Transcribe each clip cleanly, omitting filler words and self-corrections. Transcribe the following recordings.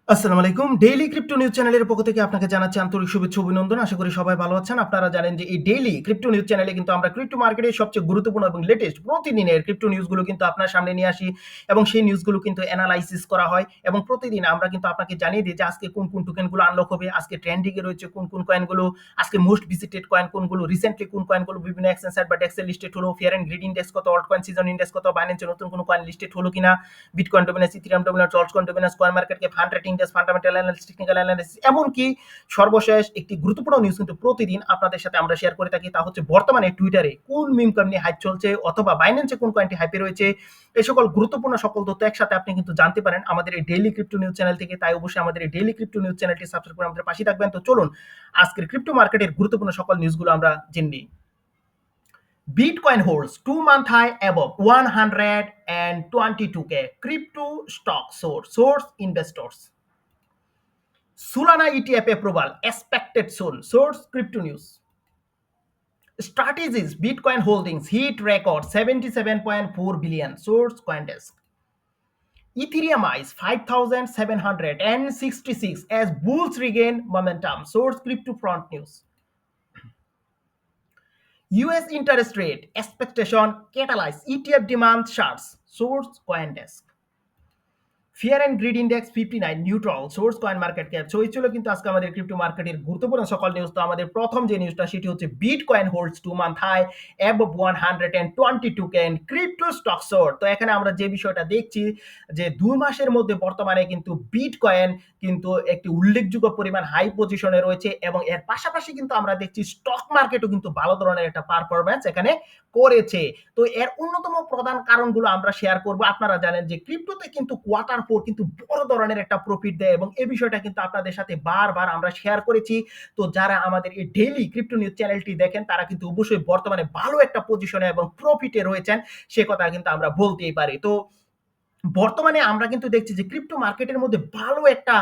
আসসালামু আলাইকুম। Daily crypto news চ্যানেলের পক্ষ থেকে আপনাকে জানাচ্ছি আন্তরিক শুভেচ্ছা ও অভিনন্দন। আশা করি সবাই ভালো আছেন। আপনারা জানেন যে এই ডেইলি ক্রিপ্টো নিউজ চ্যানেলে কিন্তু আমরা ক্রিপ্টো মার্কেটের সবচেয়ে গুরুত্বপূর্ণ এবং লেটেস্ট প্রতিদিনের ক্রিপ্টো নিউজগুলো কিন্তু আপনার সামনে নিয়ে আসি এবং সেই নিউজগুলো কিন্তু এনালাইসিস করা হয় এবং প্রতিদিন আমরা কিন্তু আপনাকে জানিয়ে দিই যে আজকে কোন টোকেনগুলো আনলক হবে, আজকে ট্রেন্ডিং এ রয়েছে কোন কয়েনগুলো, আজকে মোস্ট ভিজিটেড কয়েন কোনগুলো, রিসেন্টলি কোন কয়েনগুলো বিভিন্ন এক্সচেঞ্জ সাইট বা ডেক্সে লিস্টেড হলো, ফিয়ার এন্ড গ্রিড ইনডেক্স কত, অল্ট কয়েন সিজন ইনডেক্স কত, বাইন্যান্সে নতুন কোন কয়েন লিস্টেড হলো কিনা, bitcoin dominance, Ethereum dominance, altcoin dominance, coin market cap, hunt rating test, fundamental analysis, technical analysis, এমনকি সর্বশেষ একটি গুরুত্বপূর্ণ নিউজ কিন্তু প্রতিদিন আপনাদের সাথে আমরা শেয়ার করে থাকি। তা হচ্ছে বর্তমানে টুইটারে কোন মিম কয়েন নিয়ে হাইপ চলছে অথবা বাইন্যান্সে কোন কয়েনটি হাইপে রয়েছে। এই সকল গুরুত্বপূর্ণ সকল তথ্য একসাথে আপনি কিন্তু জানতে পারেন আমাদের এই ডেইলি ক্রিপ্টো নিউজ চ্যানেল থেকে। তাই অবশ্যই আমাদের এই ডেইলি ক্রিপ্টো নিউজ চ্যানেলটি সাবস্ক্রাইব করে আমাদের পাশে থাকবেন। তো চলুন আজকের ক্রিপ্টো মার্কেটের গুরুত্বপূর্ণ সকল নিউজগুলো আমরা জেনে নিই। Bitcoin holds 2-month high above 122K. Crypto stock source investors. Solana ETF approval expected soon. Source Crypto News. Strategies Bitcoin holdings hit record 77.4 billion. Source CoinDesk. Ethereum eyes 5,766 as bulls regain momentum. Source CryptoFront News. US interest rate expectation catalyze ETF demand surge. Source CoinDesk. Fear and greed index 59 neutral, source coin market cap. So এই ছিল কিন্তু আজকে আমাদের crypto মার্কেটের গুরুত্বপূর্ণ সকল news. তো আমাদের প্রথম যে নিউজটা সেটি হচ্ছে bitcoin holds 2-month high above 122K and crypto stock soar. তো এখানে আমরা যে বিষয়টা দেখছি যে 2 মাসের মধ্যে বর্তমানে কিন্তু বিটকয়েন কিন্তু একটি উল্লেখযোগ্য পরিমাণ হাই পজিশনে রয়েছে এবং এর পাশাপাশি কিন্তু আমরা দেখছি স্টক মার্কেটও কিন্তু ভালো ধরনের একটা পারফরম্যান্স এখানে করেছে। তো এর অন্যতম প্রধান কারণগুলো আমরা শেয়ার করব। আপনারা জানেন যে ক্রিপ্টোতে কিন্তু কোয়ার্টার 4 কিন্তু বড় ধরনের একটা প্রফিট দেয় এবং এই বিষয়টা কিন্তু আপনাদের সাথে বারবার আমরা শেয়ার করেছি। তো যারা আমাদের এই ডেইলি ক্রিপ্টো নিউজ চ্যানেলটি দেখেন তারা কিন্তু অবশ্যই বর্তমানে ভালো একটা পজিশনে এবং প্রফিটে রয়েছেন, সে কথা কিন্তু আমরা বলতেই পারি। তো বর্তমানে আমরা কিন্তু দেখছি যে ক্রিপ্টো মার্কেটের মধ্যে ভালো একটা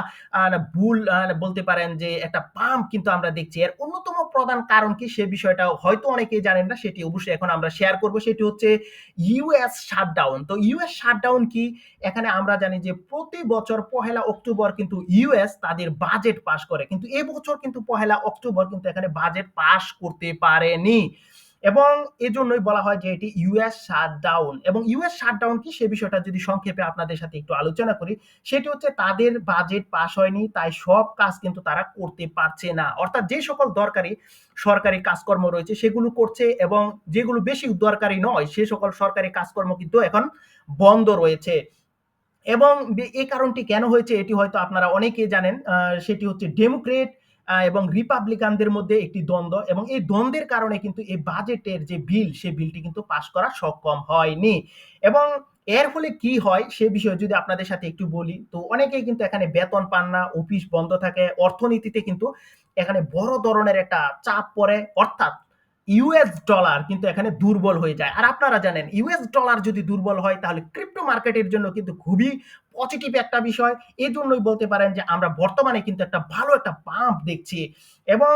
বুল বলতে পারেন যে একটা পাম্প কিন্তু আমরা দেখছি। এর অন্যতম প্রধান কারণ কি সে বিষয়টা হয়তো অনেকেই জানেন না, সেটি অবশ্যই এখন আমরা শেয়ার করব। সেটি হচ্ছে ইউএস শাটডাউন। তো ইউএস শাটডাউন কি? এখানে আমরা জানি যে প্রতি বছর পহেলা অক্টোবর কিন্তু ইউএস তাদের বাজেট পাস করে, কিন্তু এবছর কিন্তু পহেলা অক্টোবর কিন্তু এখানে বাজেট পাস করতে পারেনি এবং এজন্যই বলা হয় যে এটি ইউএস শাটডাউন। এবং ইউএস শাটডাউন কি সে বিষয়টা যদি সংক্ষেপে আপনাদের সাথে একটু আলোচনা করি, সেটি হচ্ছে তাদের বাজেট পাস হয়নি, তাই সব কাজ কিন্তু তারা করতে পারছে না। অর্থাৎ যে সকল দরকারি সরকারি কাজকর্ম রয়েছে সেগুলো করছে এবং যেগুলো বেশি দরকারি নয় সে সকল সরকারি কাজকর্ম কিন্তু এখন বন্ধ রয়েছে। এবং এই কারণটি কেন হয়েছে এটি হয়তো আপনারা অনেকেই জানেন। সেটি হচ্ছে ডেমোক্রেট এবং রিপাবলিকানদের মধ্যে একটি দ্বন্দ্ব এবং এই দ্বন্দ্বের কারণে কিন্তু এই বাজেটের যে বিল সে বিলটি কিন্তু পাস করা সক্ষম হয়নি। এবং এর ফলে কি হয় সে বিষয়ে যদি আপনাদের সাথে একটু বলি, তো অনেকেই কিন্তু এখানে বেতন পান না, অফিস বন্ধ থাকে, অর্থনীতিতে কিন্তু এখানে বড় ধরনের একটা চাপ পড়ে। অর্থাৎ ইউএস ডলার কিন্তু এখানে দুর্বল হয়ে যায়। আর আপনারা জানেন ইউএস ডলার যদি দুর্বল হয় তাহলে ক্রিপ্টো মার্কেটের জন্য কিন্তু খুবই পজিটিভ একটা বিষয়। এজন্যই বলতে পারেন যে আমরা বর্তমানে কিন্তু একটা ভালো একটা পাম্প দেখছি এবং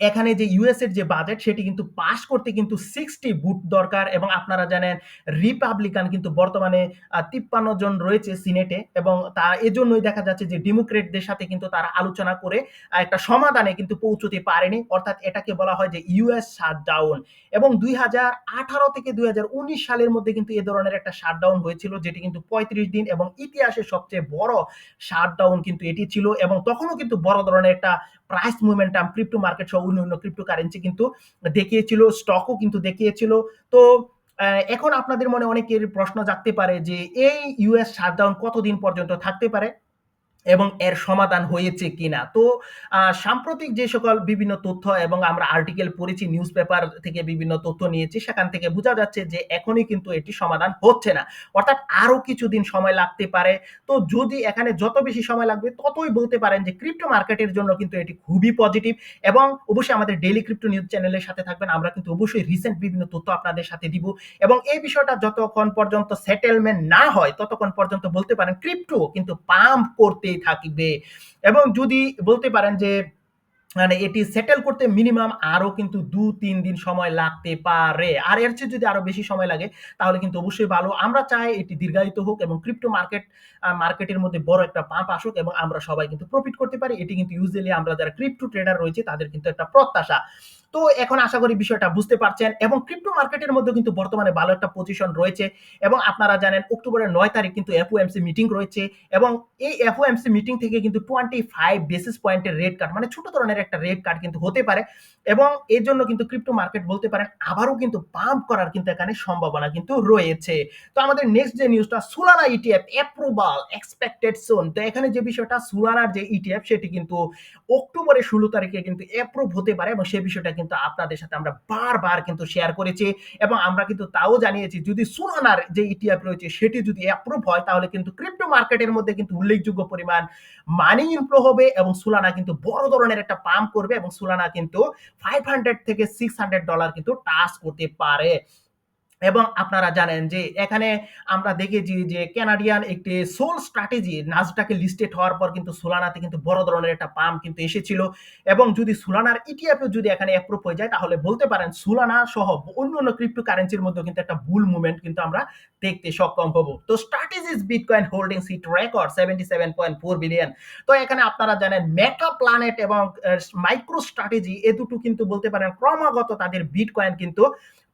এখানে যে ইউএস এর যে বাজেট সেটি কিন্তু পাস করতে কিন্তু 60 ভোট দরকার এবং আপনারা জানেন রিপাবলিকান কিন্তু বর্তমানে 53 জন রয়েছে সিনেটে এবং তা এজন্যই দেখা যাচ্ছে যে ডেমোক্রেটদের সাথে কিন্তু তারা আলোচনা করে একটা সমাধানে কিন্তু পৌঁছতে পারেনি। অর্থাৎ এটাকে বলা হয় যে ইউএস শাটডাউন। এবং 2018 থেকে 2019 সালের মধ্যে কিন্তু এ ধরনের একটা শাটডাউন হয়েছিল যেটি কিন্তু 35 দিন এবং ইতিহাসের সবচেয়ে বড় শাটডাউন কিন্তু এটি ছিল এবং তখনও কিন্তু বড় ধরনের একটা প্রাইস মুভমেন্টাম ক্রিপ্টো মার্কেট সহ অন্যান্য ক্রিপ্টো কারেন্সি কিন্তু দেখিয়েছিল, স্টকও কিন্তু দেখিয়েছিল। তো এখন আপনাদের মনে অনেকের প্রশ্ন জাগতে পারে যে এই ইউএস শাটডাউন কতদিন পর্যন্ত থাকতে পারে এবং এর সমাধান হয়েছে কিনা। তো সাম্প্রতিক যে সকল বিভিন্ন তথ্য এবং আমরা আর্টিকেল পড়েছি, নিউজ পেপার থেকে বিভিন্ন তথ্য নিয়েছি, সেখান থেকে বোঝা যাচ্ছে যে এখনই কিন্তু এটি সমাধান হচ্ছে না। অর্থাৎ আরো কিছুদিন সময় লাগতে পারে। তো যদি এখানে যত বেশি সময় লাগবে ততই বলতে পারেন যে ক্রিপ্টো মার্কেটের জন্য কিন্তু এটি খুবই পজিটিভ। এবং অবশ্যই আমাদের ডেইলি ক্রিপ্টো নিউজ চ্যানেলের সাথে থাকবেন। আমরা কিন্তু অবশ্যই রিসেন্ট বিভিন্ন তথ্য আপনাদের সাথে দিব এবং এই বিষয়টা যতক্ষণ পর্যন্ত সেটেলমেন্ট না হয় ততক্ষণ পর্যন্ত বলতে পারেন ক্রিপ্টো কিন্তু পাম্প করতেই থাকবে। এবং যদি বলতে পারেন যে মানে এটি সেটেল করতে মিনিমাম আরো কিন্তু ২-৩ দিন সময় লাগতে পারে। আর এর চেয়ে যদি আরো বেশি সময় লাগে তাহলে কিন্তু অবশ্যই ভালো। আমরা চাই এটি দীর্ঘায়িত হোক এবং ক্রিপ্টো মার্কেটের মধ্যে বড় একটা পাম্প আসুক এবং আমরা সবাই কিন্তু প্রফিট করতে পারি। এটি কিন্তু ইউজুয়ালি আমরা যারা ক্রিপ্টো ট্রেডার রয়েছে তাদের কিন্তু একটা প্রত্যাশা। তো এখন আশা করি বিষয়টা বুঝতে পারছেন এবং ক্রিপ্টো মার্কেটের মধ্যে কিন্তু বর্তমানে ভালো একটা পজিশন রয়েছে এবং আপনারা জানেন অক্টোবরের ৯ তারিখ কিন্তু এফওএমসি মিটিং রয়েছে এবং এই এফওএমসি মিটিং থেকে কিন্তু 25 বেসিস পয়েন্টের রেট কাট মানে ছোট ধরনের একটা রেট কাট কিন্তু হতে পারে এবং এর জন্য কিন্তু ক্রিপ্টো মার্কেট বলতে পারেন আবারও কিন্তু পাম্প করার কিন্তু এখানে সম্ভাবনা কিন্তু রয়েছে। তো আমাদের নেক্সট যে নিউজটা সোলানা ইটিএফ অ্যাপ্রুভাল এক্সপেক্টেড সুন। তো এখানে যে বিষয়টা সোলানার যে ইটিএফ সেটি কিন্তু অক্টোবরের ১৬ তারিখে কিন্তু অ্যাপ্রুভ হতে পারে এবং সেই বিষয়টা কিন্তু আপনাদের সাথে আমরা বারবার কিন্তু শেয়ার করেছি এবং আমরা কিন্তু তাও জানিয়েছি যদি সোলানার যে ইটিএফ রয়েছে সেটি যদি অ্যাপ্রুভ হয় তাহলে কিন্তু ক্রিপ্টো মার্কেটের মধ্যে কিন্তু উল্লেখযোগ্য পরিমাণ মানি ইনফ্লো হবে এবং সোলানা কিন্তু বড় ধরনের একটা পাম্প করবে এবং সোলানা কিন্তু 500 থেকে $600 কিন্তু টাচ করতে পারে। এবং আপনারা জানেন যে এখানে আমরা দেখেছি যে কানাডিয়ান একটি সোল স্ট্র্যাটেজি নাসডাকে লিস্টেড হওয়ার পর কিন্তু সোলানাতে কিন্তু বড় ধরনের একটা পাম্প কিন্তু এসেছিল এবং যদি সোলানার ইটিএফও যদি এখানে অ্যাপ্রুভ হয়ে যায় তাহলে বলতে পারেন সোলানা সহ অন্য ক্রিপ্টো কারেন্সির মধ্যে কিন্তু একটা বুল মুভমেন্ট কিন্তু আমরা দেখতে সক্ষম হব। তো Strategy's bitcoin holdings hit record 77.4 billion. তো এখানে আপনারা জানেন মেটা প্ল্যানেট এবং মাইক্রো স্ট্র্যাটেজি এ দুটো কিন্তু বলতে পারেন ক্রমাগত তাদের বিটকয়েন কিন্তু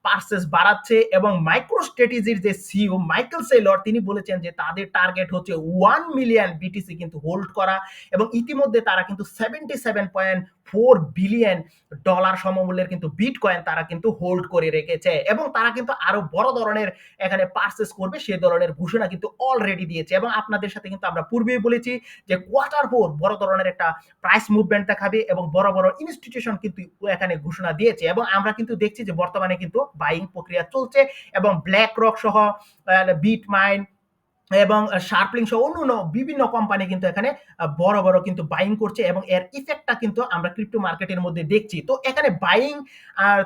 পার্সেস বাড়াচ্ছে এবং মাইক্রো স্ট্র্যাটেজির যে সিইও মাইকেল সেলর তিনি বলেছেন যে তাদের টার্গেট হচ্ছে 1 মিলিয়ন বিটিসি কিন্তু হোল্ড করা এবং ইতিমধ্যে তারা কিন্তু 77.4 বিলিয়ন ডলার সমমূল্যের কিন্তু বিটকয়েন তারা কিন্তু হোল্ড করে রেখেছে এবং তারা কিন্তু আরো বড় ধরনের এখানে পার্সেস করবে সে ধরনের ঘোষণা কিন্তু অলরেডি দিয়েছে এবং আপনাদের সাথে কিন্তু আমরা পূর্বেই বলেছি যে Q4 বড় ধরনের একটা প্রাইস মুভমেন্ট দেখাবে এবং বড় বড় ইনস্টিটিউশন কিন্তু এখানে ঘোষণা দিয়েছে এবং আমরা কিন্তু দেখছি যে বর্তমানে কিন্তু বাইং প্রক্রিয়া চলছে এবং ব্ল্যাক রক সহ বিটমাইন এবং শার্পলিং সহ অন্যান্য বিভিন্ন কোম্পানি কিন্তু এখানে বড় কিন্তু বাইং করছে এবং এর ইফেক্টটা কিন্তু আমরা ক্রিপ্টো মার্কেটের মধ্যে দেখছি। তো এখানে বাইং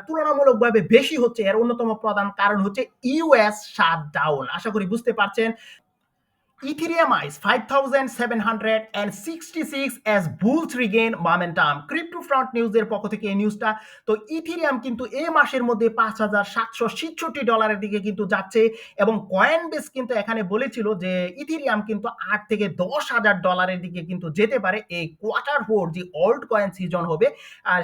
তুলনামূলকভাবে বেশি হচ্ছে এর অন্যতম প্রধান কারণ হচ্ছে ইউএস শাটডাউন। আশা করি বুঝতে পারছেন। Ethereum eyes 5,766 as bulls regain momentum. CryptoFront News এর পক্ষ থেকে এই নিউজটা। তো ইথিরিয়াম কিন্তু এই মাসের মধ্যে $5,766 দিকে কিন্তু যাচ্ছে এবং কয়েনবেস কিন্তু এখানে বলেছিল যে ইথিরিয়াম কিন্তু $8,000 থেকে $10,000 দিকে কিন্তু যেতে পারে এই Q4 যে অল্ট কয়েন সিজন হবে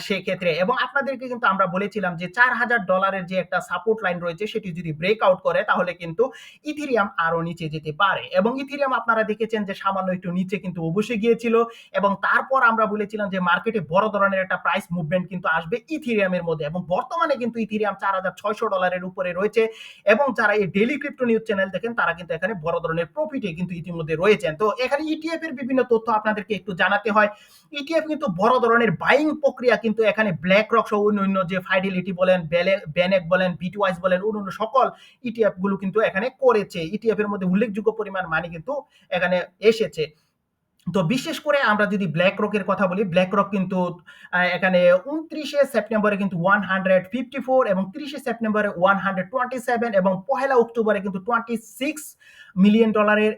সেক্ষেত্রে এবং আপনাদেরকে কিন্তু আমরা বলেছিলাম যে $4,000 যে একটা সাপোর্ট লাইন রয়েছে সেটি যদি ব্রেক আউট করে তাহলে কিন্তু ইথিরিয়াম আরো নিচে যেতে পারে এবং ইথিরিয়াম আপনারা দেখেছেন যে সামান্য একটু নিচে কিন্তু অবশ্যই গিয়েছিল এবং তারপর আমরা বলেছিলাম যে মার্কেটে বড় ধরনের একটা প্রাইস মুভমেন্ট কিন্তু আসবে ইথিরিয়ামের মধ্যে এবং বর্তমানে কিন্তু ইথিরিয়াম $4,600 উপরে রয়েছে এবং যারা এই ডেইলি ক্রিপ্টো নিউজ চ্যানেল দেখেন তারা কিন্তু এখানে বড় ধরনের প্রফিটে কিন্তু ইতিমধ্যে রয়েছেন। তো এখানে ইটিএফ এর বিভিন্ন তথ্য আপনাদেরকে একটু জানাতে হয়। ইটিএফ কিন্তু বড় ধরনের বাইং প্রক্রিয়া কিন্তু এখানে ব্ল্যাক রক সহ অন্যান্য যে ফাইডেলিটি বলেন ব্যানেক বলেন বিটওয়াইজ বলেন অন্যান্য সকল ইটিএফ গুলো কিন্তু এখানে করেছে। ইটিএফ এর মধ্যে উল্লেখযোগ্য পরিমাণ মানি কিন্তু এখানে এসেছে। তো বিশেষ করে আমরা যদি ব্ল্যাক রকের কথা বলি ব্ল্যাক রক কিন্তু এখানে 29 সেপ্টেম্বরে কিন্তু 154 এবং 30 সেপ্টেম্বরে 127 এবং 1 অক্টোবরে কিন্তু $26 মিলিয়ন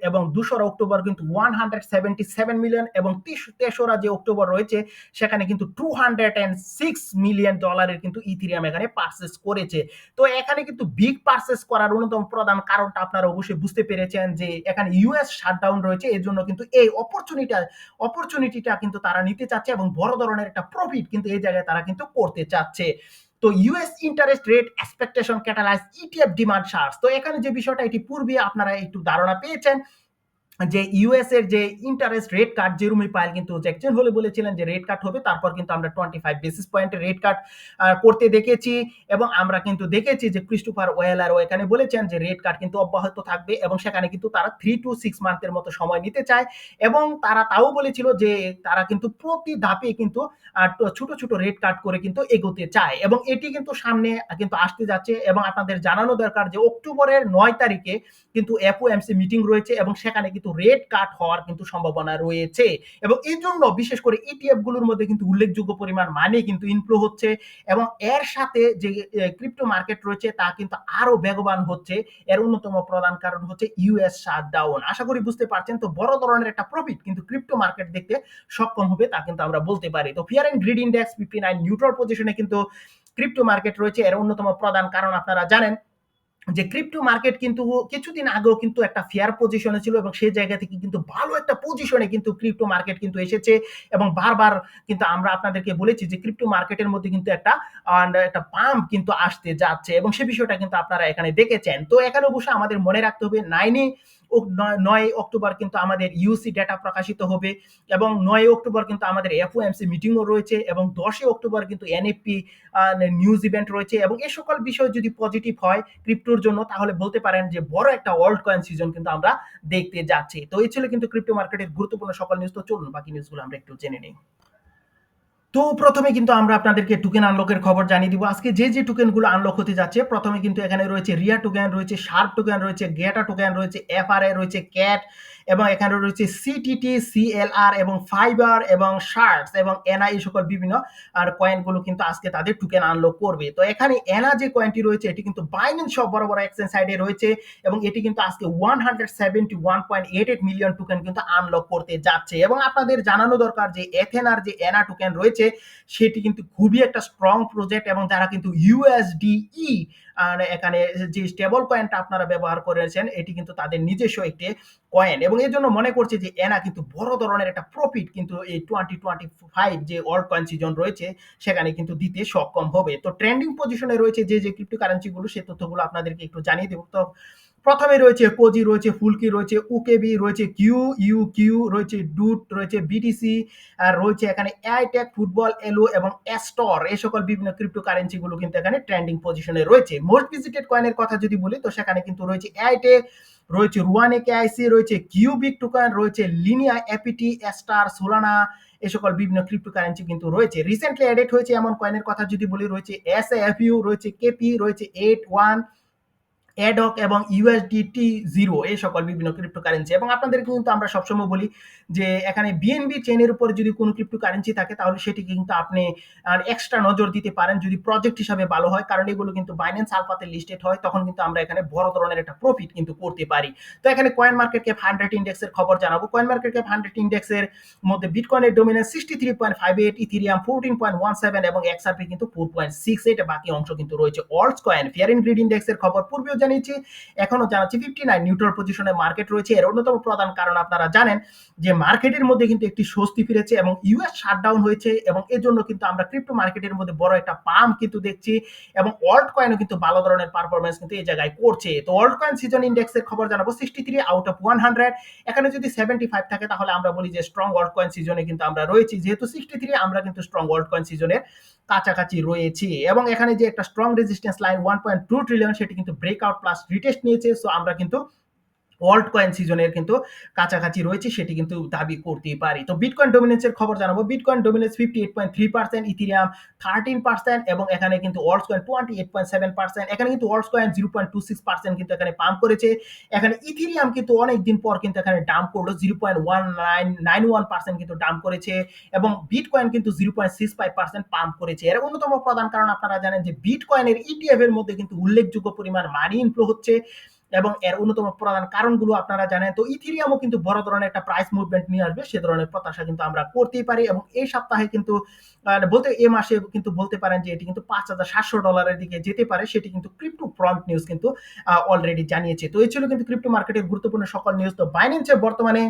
এবং 2 অক্টোবর কিন্তু 177 মিলিয়ন এবং 3রা যে অক্টোবর রয়েছে সেখানে কিন্তু $206 মিলিয়ন কিন্তু ইথিরিয়াম এখানে পারচেজ করেছে। তো এখানে কিন্তু বিগ পারচেজ করার অন্যতম প্রধান কারণটা আপনারা অবশ্যই বুঝতে পেরেছেন যে এখানে ইউএস শাটডাউন রয়েছে এর জন্য কিন্তু এই অপরচুনিটিটা কিন্তু তারা নিতে চাচ্ছে এবং বড় ধরনের একটা প্রফিট কিন্তু এই জায়গায় তারা কিন্তু করতে চাচ্ছে। তো US interest rate expectation catalyse ETF demand search. তো এখানে যে বিষয়টা এটি পূর্বে আপনারা একটু ধারণা পেয়েছেন যে ইউএস এর যে ইন্টারেস্ট রেট কাট জেরুমি পাইল কিন্তু জ্যাকসন হলে বলেছিলেন যে রেট কাট হবে তারপর কিন্তু আমরা 25 বেসিস পয়েন্টের রেট কাট করতে দেখেছি এবং আমরা কিন্তু দেখেছি যে ক্রিস্টোফার ওয়েলার এখানে বলেছেন যে রেট কাট কিন্তু অব্যাহত থাকবে এবং সেখানে কিন্তু তারা 3 to 6 মান্থের মতো সময় নিতে চায় এবং তারা তাও বলেছিল যে তারা কিন্তু প্রতি ধাপে কিন্তু ছোট রেট কাট করে কিন্তু এগোতে চায় এবং এটি কিন্তু সামনে কিন্তু আসতে যাচ্ছে এবং আপনাদের জানানো দরকার যে অক্টোবরের 9 তারিখে কিন্তু এফওএমসি মিটিং রয়েছে এবং সেখানে কিন্তু রেট কাট হওয়ার কিন্তু সম্ভাবনা রয়েছে এবং এই জন্য বিশেষ করে ইটিএফ গুলোর মধ্যে কিন্তু উল্লেখযোগ্য পরিমাণ মানি কিন্তু ইনফ্লো হচ্ছে এবং এর সাথে যে ক্রিপ্টো মার্কেট রয়েছে তা কিন্তু আরো বেগবান হচ্ছে। এর অন্যতম প্রধান কারণ হচ্ছে ইউএস শাটডাউন। আশা করি বুঝতে পারছেন। তো বড় ধরনের একটা প্রফিট কিন্তু ক্রিপ্টো মার্কেট দেখতে সক্ষম হবে তা কিন্তু আমরা বলতে পারি। তো fear and greed index 59 neutral পজিশনে কিন্তু ক্রিপ্টো মার্কেট রয়েছে। এর অন্যতম প্রধান কারণ আপনারা জানেন যে ক্রিপ্টো মার্কেট কিন্তু কিছুদিন আগেও কিন্তু একটা ফেয়ার পজিশনে ছিল এবং সেই জায়গা থেকে কিন্তু ভালো একটা পজিশনে কিন্তু ক্রিপ্টো মার্কেট কিন্তু এসেছে এবং বারবার কিন্তু আমরা আপনাদেরকে বলেছি যে ক্রিপ্টো মার্কেটের মধ্যে কিন্তু একটা পাম্প কিন্তু আসতে যাচ্ছে এবং সে বিষয়টা কিন্তু আপনারা এখানে দেখেছেন। তো এখানে অবশ্যই আমাদের মনে রাখতে হবে 9 অক্টোবর কিন্তু আমাদের ইউসি ডেটা প্রকাশিত হবে এবং 9 অক্টোবর কিন্তু আমাদের এফওএমসি মিটিংও রয়েছে এবং 10 অক্টোবর কিন্তু এনএফপি নিউজ ইভেন্ট রয়েছে এবং এই সকল বিষয় যদি পজিটিভ হয় ক্রিপ্টোর জন্য তাহলে বলতে পারেন যে বড় একটা ওয়ার্ল্ড কয়েন সিজন কিন্তু আমরা দেখতে যাচ্ছি। তো এই ছিল কিন্তু ক্রিপ্টো মার্কেটের গুরুত্বপূর্ণ সকল নিউজ। তো চলুন বাকি নিউজগুলো আমরা একটু জেনে নিই। তো প্রথমে কিন্তু আমরা আপনাদেরকে টোকেন আনলকের খবর জানিয়ে দিব। আজকে যে টোকেনগুলো আনলক হতে যাচ্ছে প্রথমে কিন্তু এখানে রয়েছে রিয়া টোকেন, রয়েছে শার্প টোকেন, রয়েছে গেটা টোকেন, রয়েছে এফআরএ, রয়েছে ক্যাট এবং এখানে রয়েছে সিটিটি, সিএলআর এবং ফাইবার এবং শার্টস এবং এনা এই সকল বিভিন্ন আর কয়েনগুলো কিন্তু আজকে তাদের টোকেন আনলক করবে। তো এখানে এনা যে কয়েনটি রয়েছে এটি কিন্তু বাইন্যান্স সব বড় বড় এক্সচেঞ্জ সাইডে রয়েছে এবং এটি কিন্তু আজকে 171.88 মিলিয়ন টোকেন কিন্তু আনলক করতে যাচ্ছে এবং আপনাদের জানানো দরকার যে এথেনার যে এনা টোকেন রয়েছে সেটি কিন্তু খুবই একটা স্ট্রং প্রজেক্ট এবং যারা কিন্তু ইউএসডিই এখানে যে স্টেবল কয়েনটা আপনারা ব্যবহার করেছেন এটি কিন্তু তাদের নিজস্ব একটি কয়েন এবং এর জন্য মনে করছে যে এনা কিন্তু বড় ধরনের একটা প্রফিট কিন্তু এই 2025 যে ওয়ার্ল্ড কয়েন সিজন রয়েছে সেখানে কিন্তু দিতে সক্ষম হবে। তো ট্রেন্ডিং পজিশনে রয়েছে যে ক্রিপ্টো কারেন্সিগুলো সে তথ্যগুলো আপনাদেরকে একটু জানিয়ে দেবো। তো প্রথমে রয়েছে পোজি, রয়েছে ফুলকি, রয়েছে উকেবি, রয়েছে কিউ, রয়েছে ডুট, রয়েছে বিটিসি, আর রয়েছে এখানে এআইটেক, ফুটবল, এলো এবং এস্টর এই সকল বিভিন্ন ক্রিপ্টো কারেন্সিগুলো কিন্তু এখানে ট্রেন্ডিং পজিশনে রয়েছে। মোস্ট ভিজিটেড কয়েনের কথা যদি বলি তো সেখানে কিন্তু রয়েছে এআইটেক, রয়েছে রুয়ানে কেআইসি, রয়েছে কিউবিক টোকেন, রয়েছে লিনিয়া এপিটি, এস্টার, সোলানা এই সকল বিভিন্ন ক্রিপ্টো কারেন্সি কিন্তু রয়েছে। রিসেন্টলি অ্যাডেড হয়েছে এমন কয়েনের কথা যদি বলি রয়েছে এসএফইউ, রয়েছে কেপি, রয়েছে 81, এডক এবং ইউএসডিটি জিরো এই সকল বিভিন্ন ক্রিপ্টো কারেন্সি এবং আপনাদেরকে কিন্তু আমরা সবসময় বলি যে এখানে বিএনবি চেনের উপরে যদি কোনো ক্রিপ্টো কারেন্সি থাকে তাহলে সেটি কিন্তু আপনি এক্সট্রা নজর দিতে পারেন যদি প্রজেক্ট হিসাবে ভালো হয়, কারণ এগুলো কিন্তু বাইন্যান্স আলফাতে লিস্টেড হয় তখন কিন্তু আমরা এখানে বড় ধরনের একটা প্রফিট কিন্তু করতে পারি। তো এখানে কয়েন মার্কেট ক্যাপ 100 ইন্ডেক্সের খবর জানাবো। কয়েন মার্কেট ক্যাপ 100 ইন্ডেক্সের মধ্যে বিটকয়েনের ডোমিনেন্স 63.58, ইথেরিয়াম 14.17 এবং এক্সআরপি কিন্তু 4.68, বাকি অংশ কিন্তু রয়েছে alts coin. Fear and greed ইন্ডেক্সের খবর পূর্বেও জানিয়েছি, এখনো জানাচ্ছি। 59 নিউট্রাল পজিশনে মার্কেট রয়েছে। এর অন্যতম প্রধান কারণ আপনারা জানেন যে মার্কেটের মধ্যে কিন্তু একটি স্বস্তি ফিরেছে এবং ইউএস শাটডাউন হয়েছে এবং এর জন্য কিন্তু আমরা ক্রিপ্টো মার্কেটের মধ্যে বড় একটা পাম্প কিন্তু দেখছি এবং অল্ট কয়েনও কিন্তু ভালো ধরনের পারফরমেন্স কিন্তু এই জায়গায় করছে। তো অল্ট কয়েন সিজন ইন্ডেক্সের খবর জানাবো। 63 আউট অফ 100, এখানে যদি 75 থাকে তাহলে আমরা বলি যে স্ট্রং অল্ট কয়েন সিজনে কিন্তু আমরা রয়েছি। যেহেতু 63 আমরা কিন্তু স্ট্রং অল্ট কয়েন সিজনের কাছাকাছি রয়েছি এবং এখানে যে একটা স্ট্রং রেজিস্ট্যান্স লাইন 1.2 ট্রিলিয়ন সেটি কিন্তু ব্রেকআউট প্লাস রিটেস্ট নিয়েছে। সো আমরা কিন্তু ওয়ার্ল্ড কয়েন সিজনের কিন্তু কাছাকাছি রয়েছে সেটি কিন্তু দাবি করতেই পারি। তো বিটকয়েন ডোমিনেন্সের খবর জানাবো। বিটকয়েন ডোমিনেন্স 58.3%, ইথেরিয়াম 13% এবং এখানে কিন্তু অল্টস কয়েন 28.7%, এখানে কিন্তু অল্টস কয়েন 0.26% কিন্তু এখানে পাম্প করেছে। এখানে ইথেরিয়াম কিন্তু অনেকদিন পর কিন্তু এখানে ডাম্প করলো 0.1991% কিন্তু ডাম্প করেছে এবং বিটকয়েন কিন্তু 0.65% পাম্প করেছে। এর অন্যতম প্রধান কারণ আপনারা জানেন যে বিটকয়েনের ইটিএফ এর মধ্যে কিন্তু উল্লেখযোগ্য পরিমাণ মানি ইনফ্লো হচ্ছে এবং এর অন্যতম প্রধান কারণগুলো আপনারা জানেন। তো ইথেরিয়ামও কিন্তু বড় ধরনের একটা প্রাইস মুভমেন্ট নিয়ে আসবে সে ধরনের প্রত্যাশা কিন্তু আমরা করতেই পারি এবং এই সপ্তাহে কিন্তু বলতে এই মাসে কিন্তু বলতে পারেন যে এটি কিন্তু $5,700 দিকে যেতে পারে, সেটি কিন্তু ক্রিপ্টো প্রম্পট নিউজ কিন্তু অলরেডি জানিয়েছে। তো এই ছিল কিন্তু ক্রিপ্টো মার্কেটের গুরুত্বপূর্ণ সকল নিউজ। তো বাইন্যান্সে বর্তমানে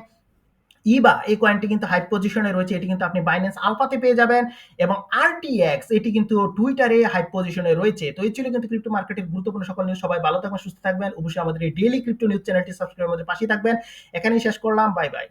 ইবা এই কয়েনটি কিন্তু হাই পজিশনে রয়েছে, এটি কিন্তু আপনি বাইন্যান্স আলফাতে পেয়ে যাবেন এবং আরটিএক্স এটি কিন্তু টুইটারে হাই পজিশনে রয়েছে। তো এই ছিল কিন্তু ক্রিপ্টো মার্কেটের গুরুত্বপূর্ণ সকল নিউজ। সবাই ভালো থাকবেন, সুস্থ থাকবেন, অবশ্যই আমাদের এই ডেইলি ক্রিপ্টো নিউজ চ্যানেলটি সাবস্ক্রাইব করে পাশে থাকবেন। এখানেই শেষ করলাম, বাই বাই।